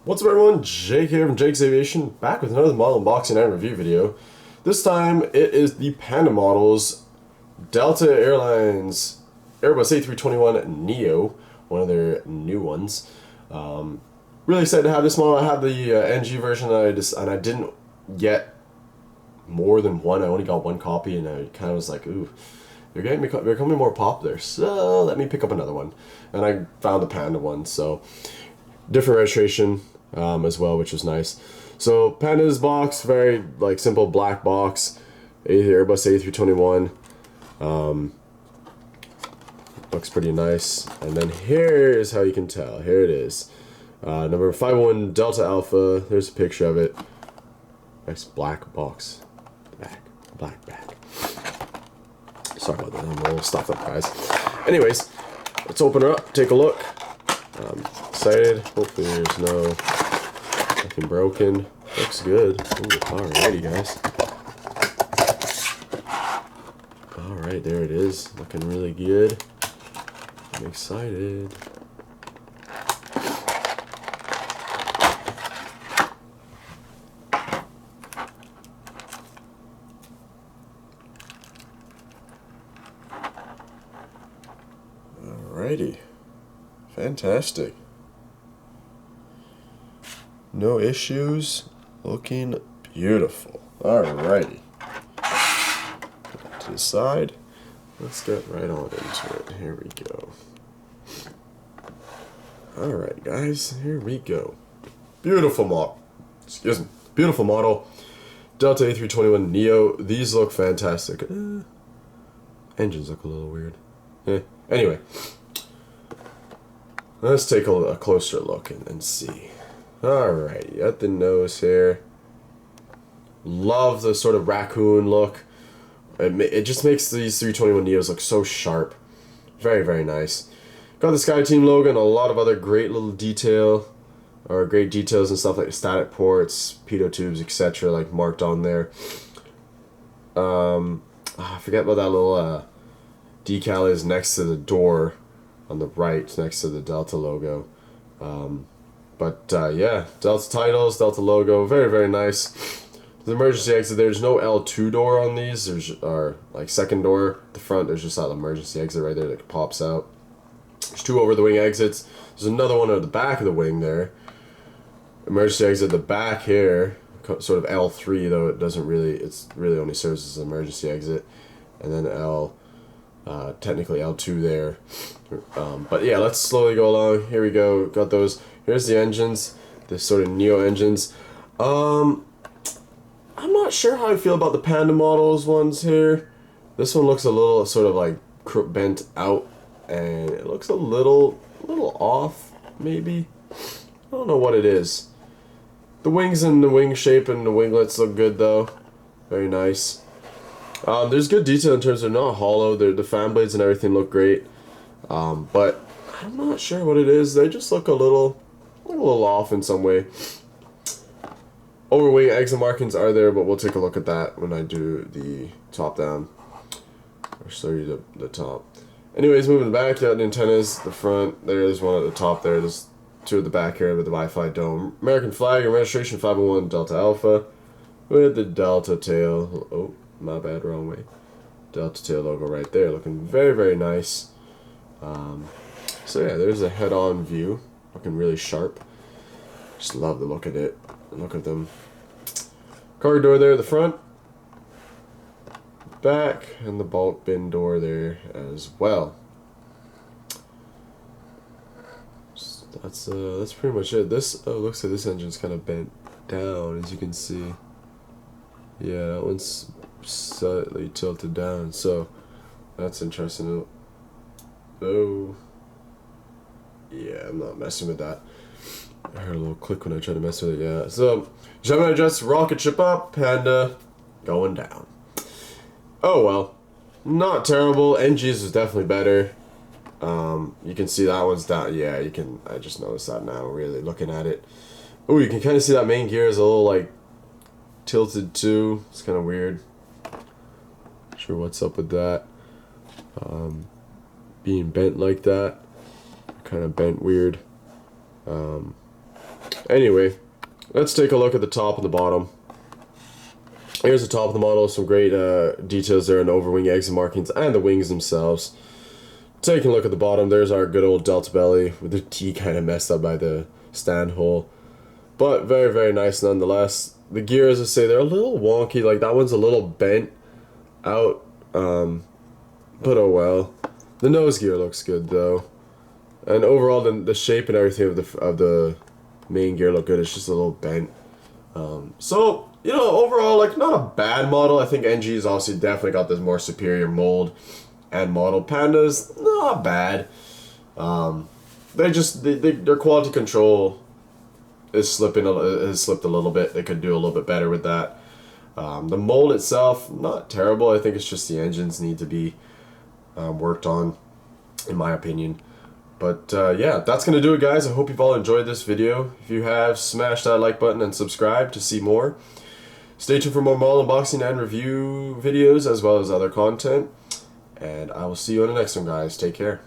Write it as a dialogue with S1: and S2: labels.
S1: What's up everyone, Jake here from Jake's Aviation, back with another model unboxing and review video. This time it is the Panda models, Delta Airlines Airbus A321Neo, one of their new ones. Really excited to have this model. I have the NG version and I didn't get more than one. I only got one copy and I kind of was like, ooh, they're becoming more popular, so let me pick up another one. And I found the Panda one, so different registration as well, which was nice. So Panda's box, very like simple black box, Airbus A321. Looks pretty nice. And then here is how you can tell. Here it is. Number 501 Delta Alpha. There's a picture of it. Nice black box. Black back. Sorry about that. I'm a little stuffed up, guys. Anyways, let's open her up. Take a look. Excited. Hopefully there's nothing broken. Looks good. Ooh, alrighty, guys. Alright, there it is. Looking really good. I'm excited. Alrighty. Fantastic. No issues. Looking beautiful. Alrighty. Put that to the side. Let's get right on into it. Here we go. Alright, guys. Here we go. Beautiful model. Excuse me. Beautiful model. Delta A321Neo. These look fantastic. Engines look a little weird. Anyway. Let's take a closer look and see. Alright, at the nose here. Love the sort of raccoon look. It just makes these 321Neos look so sharp. Very, very nice. Got the Sky Team logo and a lot of other great little detail. Or great details and stuff like static ports, pitot tubes, etc. like marked on there. I forget what that little decal is next to the door on the right, next to the Delta logo. Yeah, Delta titles, Delta logo, very, very nice. The emergency exit, there's no L2 door on these. There's like second door at the front. There's just that emergency exit right there that pops out. There's two over the wing exits. There's another one at the back of the wing there. Emergency exit at the back here, sort of L3 though it doesn't really. It's really only serves as an emergency exit, and then technically L2 there. But yeah, let's slowly go along. Here we go. Got those. Here's the engines, the sort of Neo engines. I'm not sure how I feel about the Panda models ones here. This one looks a little sort of like bent out, and it looks a little off, maybe. I don't know what it is. The wings and the wing shape and the winglets look good though. Very nice. There's good detail in terms of not hollow. The fan blades and everything look great. But I'm not sure what it is. They just look a little off in some way. Overwing exit markings are there, but we'll take a look at that when I do the top down. I'll show you the top. Anyways, moving back, you got the antennas, the front. There's one at the top there. There's two at the back here with the Wi-Fi dome. American flag and registration 501 Delta Alpha with the Delta tail. Oh, my bad, wrong way. Delta tail logo right there, looking very, very nice. So yeah, there's a head-on view, looking really sharp. Just love the look of it. Look at them. Cargo door there at the front, back, and the bulk bin door there as well. So that's pretty much it. This looks like this engine's kind of bent down, as you can see. Yeah, that one's slightly tilted down, so that's interesting. Oh, yeah, I'm not messing with that. I heard a little click when I tried to mess with it, yeah. So, Gemini just rocket ship up, Panda going down. Oh well, not terrible. NG's is definitely better. You can see that one's down. Yeah, you can. I just noticed that now, really looking at it. Oh, you can kind of see that main gear is a little like tilted too. It's kind of weird. Not sure what's up with that. Being bent like that, kind of bent weird. Anyway, let's take a look at the top and the bottom. Here's the top of the model, some great details there in the overwing exit markings and the wings themselves. Taking a look at the bottom, there's our good old delta belly with the T kind of messed up by the stand hole. But very, very nice nonetheless. The gear, as I say, they're a little wonky. Like, that one's a little bent out. But oh well. The nose gear looks good, though. And overall, the shape and everything of the main gear look good. It's just a little bent. So, you know, overall, like, not a bad model. I think NG's obviously definitely got this more superior mold and model. Panda's not bad. Their quality control is slipped a little bit. They could do a little bit better with that. The mold itself, not terrible. I think it's just the engines need to be worked on, in my opinion. But yeah, that's going to do it, guys. I hope you've all enjoyed this video. If you have, smash that like button and subscribe to see more. Stay tuned for more model unboxing and review videos, as well as other content. And I will see you on the next one, guys. Take care.